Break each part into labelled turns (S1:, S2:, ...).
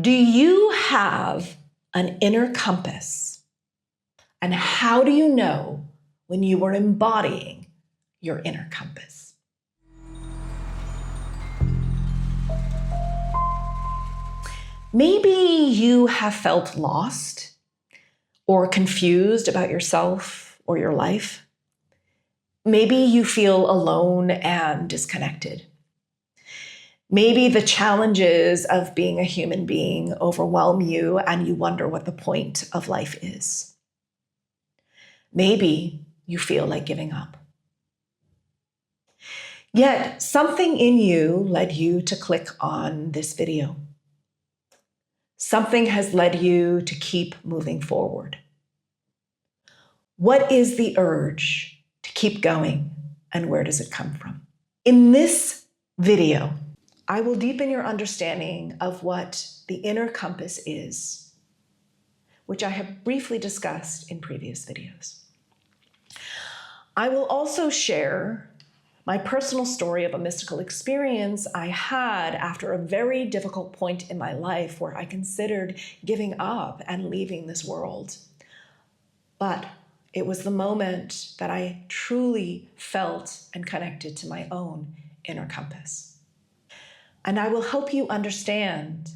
S1: Do you have an inner compass? And how do you know when you are embodying your inner compass? Maybe you have felt lost or confused about yourself or your life. Maybe you feel alone and disconnected. Maybe the challenges of being a human being overwhelm you and you wonder what the point of life is. Maybe you feel like giving up. Yet something in you led you to click on this video. Something has led you to keep moving forward. What is the urge to keep going, and where does it come from? In this video, I will deepen your understanding of what the inner compass is, which I have briefly discussed in previous videos. I will also share my personal story of a mystical experience I had after a very difficult point in my life where I considered giving up and leaving this world. But it was the moment that I truly felt and connected to my own inner compass. And I will help you understand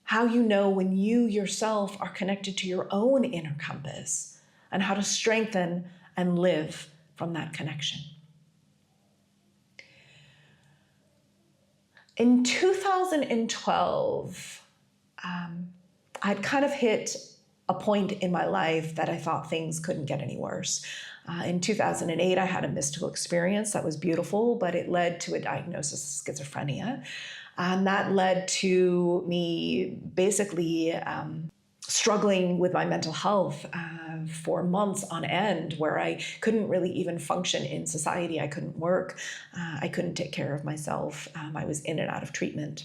S1: how you know when you yourself are connected to your own inner compass and how to strengthen and live from that connection. In 2012, I'd kind of hit a point in my life that I thought things couldn't get any worse. In 2008, I had a mystical experience that was beautiful, but it led to a diagnosis of schizophrenia. And that led to me basically struggling with my mental health for months on end, where I couldn't really even function in society. I couldn't work. I couldn't take care of myself. I was in and out of treatment.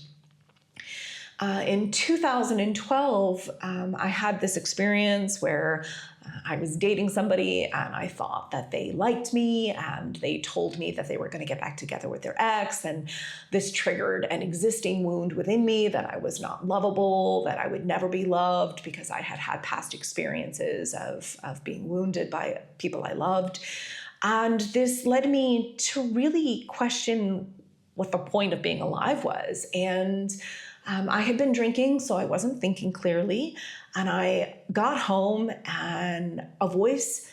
S1: In 2012, I had this experience where I was dating somebody and I thought that they liked me and they told me that they were going to get back together with their ex, and this triggered an existing wound within me that I was not lovable, that I would never be loved because I had had past experiences of being wounded by people I loved. And this led me to really question what the point of being alive was. And I had been drinking, so I wasn't thinking clearly. And I got home and a voice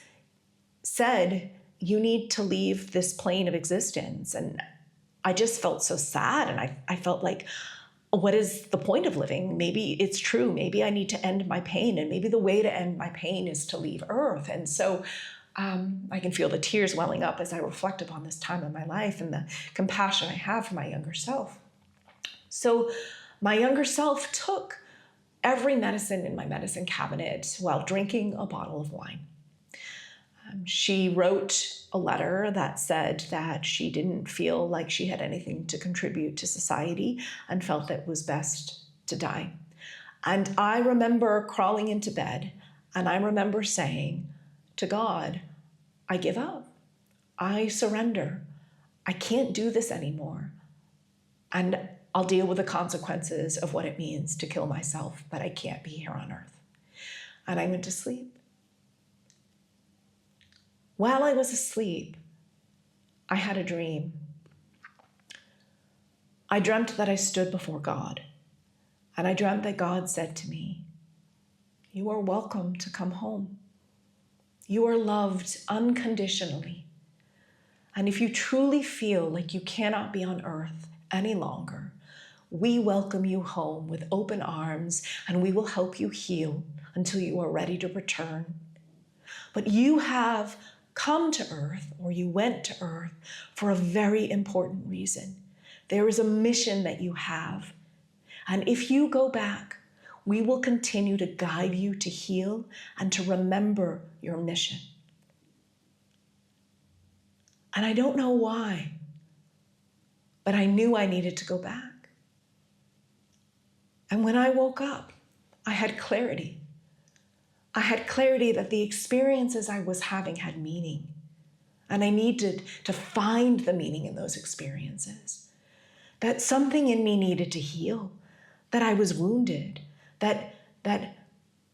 S1: said, "You need to leave this plane of existence." And I just felt so sad. And I felt like, what is the point of living? Maybe it's true. Maybe I need to end my pain. And maybe the way to end my pain is to leave Earth. And so I can feel the tears welling up as I reflect upon this time in my life and the compassion I have for my younger self. So my younger self took every medicine in my medicine cabinet while drinking a bottle of wine. She wrote a letter that said that she didn't feel like she had anything to contribute to society and felt that it was best to die. And I remember crawling into bed and I remember saying to God, I give up. I surrender. I can't do this anymore. And I'll deal with the consequences of what it means to kill myself, but I can't be here on Earth. And I went to sleep. While I was asleep, I had a dream. I dreamt that I stood before God, and I dreamt that God said to me, "You are welcome to come home. You are loved unconditionally. And if you truly feel like you cannot be on Earth any longer, we welcome you home with open arms, and we will help you heal until you are ready to return. But you have come to Earth, or you went to Earth, for a very important reason. There is a mission that you have. And if you go back, we will continue to guide you to heal and to remember your mission." And I don't know why, but I knew I needed to go back. And when I woke up, I had clarity. I had clarity that the experiences I was having had meaning. And I needed to find the meaning in those experiences. That something in me needed to heal. that I was wounded, that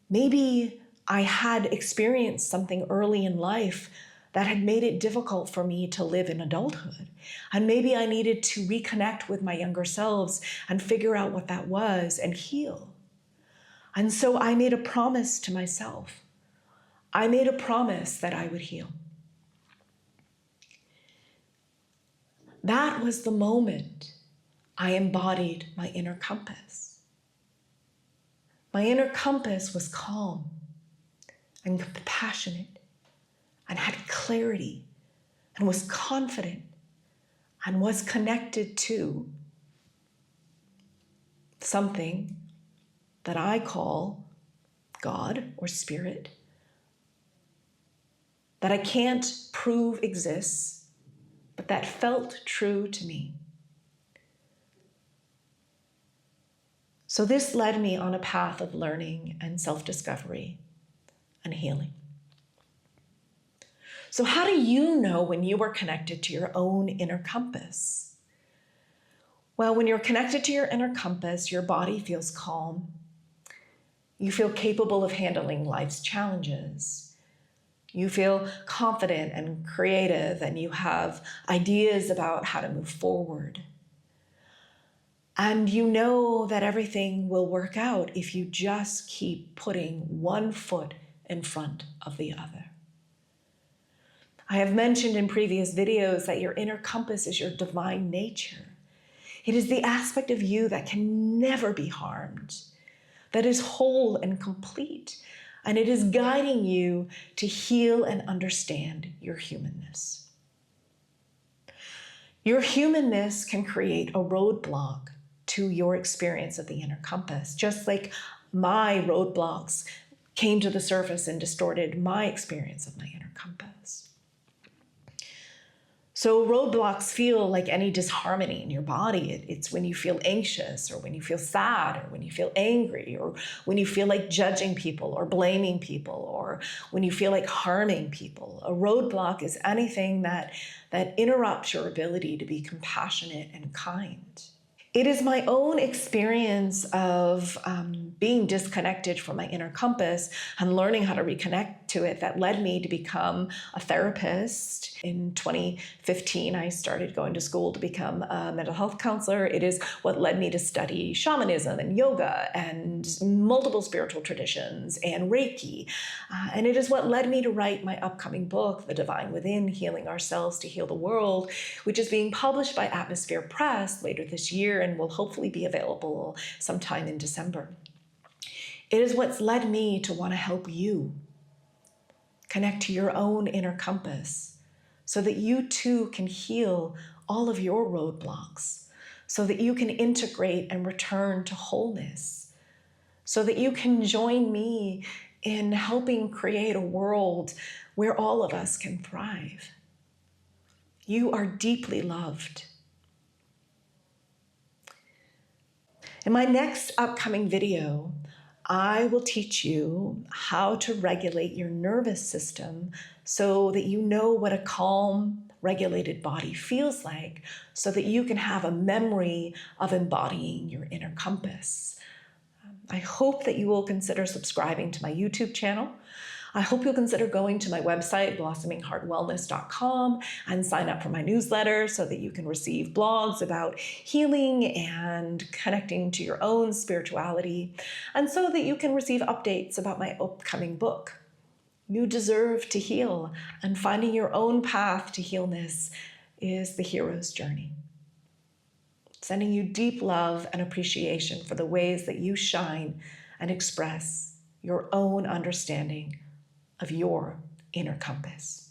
S1: maybe I had experienced something early in life that had made it difficult for me to live in adulthood. And maybe I needed to reconnect with my younger selves and figure out what that was and heal. And so I made a promise to myself. I made a promise that I would heal. That was the moment I embodied my inner compass. My inner compass was calm and compassionate and had clarity and was confident and was connected to something that I call God or Spirit, that I can't prove exists, but that felt true to me. So this led me on a path of learning and self-discovery and healing. So how do you know when you are connected to your own inner compass? Well, when you're connected to your inner compass, your body feels calm. You feel capable of handling life's challenges. You feel confident and creative, and you have ideas about how to move forward. And you know that everything will work out if you just keep putting one foot in front of the other. I have mentioned in previous videos that your inner compass is your divine nature. It is the aspect of you that can never be harmed, that is whole and complete, and it is guiding you to heal and understand your humanness. Your humanness can create a roadblock to your experience of the inner compass, just like my roadblocks came to the surface and distorted my experience of my inner compass. So roadblocks feel like any disharmony in your body. It's when you feel anxious, or when you feel sad, or when you feel angry, or when you feel like judging people or blaming people, or when you feel like harming people. A roadblock is anything that interrupts your ability to be compassionate and kind. It is my own experience of being disconnected from my inner compass and learning how to reconnect to it that led me to become a therapist. In 2015, I started going to school to become a mental health counselor. It is what led me to study shamanism and yoga and multiple spiritual traditions and Reiki. And it is what led me to write my upcoming book, The Divine Within, Healing Ourselves to Heal the World, which is being published by Atmosphere Press later this year and will hopefully be available sometime in December. It is what's led me to want to help you connect to your own inner compass so that you too can heal all of your roadblocks, so that you can integrate and return to wholeness, so that you can join me in helping create a world where all of us can thrive. You are deeply loved. In my next upcoming video, I will teach you how to regulate your nervous system so that you know what a calm, regulated body feels like, so that you can have a memory of embodying your inner compass. I hope that you will consider subscribing to my YouTube channel. I hope you'll consider going to my website, blossomingheartwellness.com, and sign up for my newsletter so that you can receive blogs about healing and connecting to your own spirituality, and so that you can receive updates about my upcoming book. You deserve to heal, and finding your own path to healness is the hero's journey. Sending you deep love and appreciation for the ways that you shine and express your own understanding of your inner compass.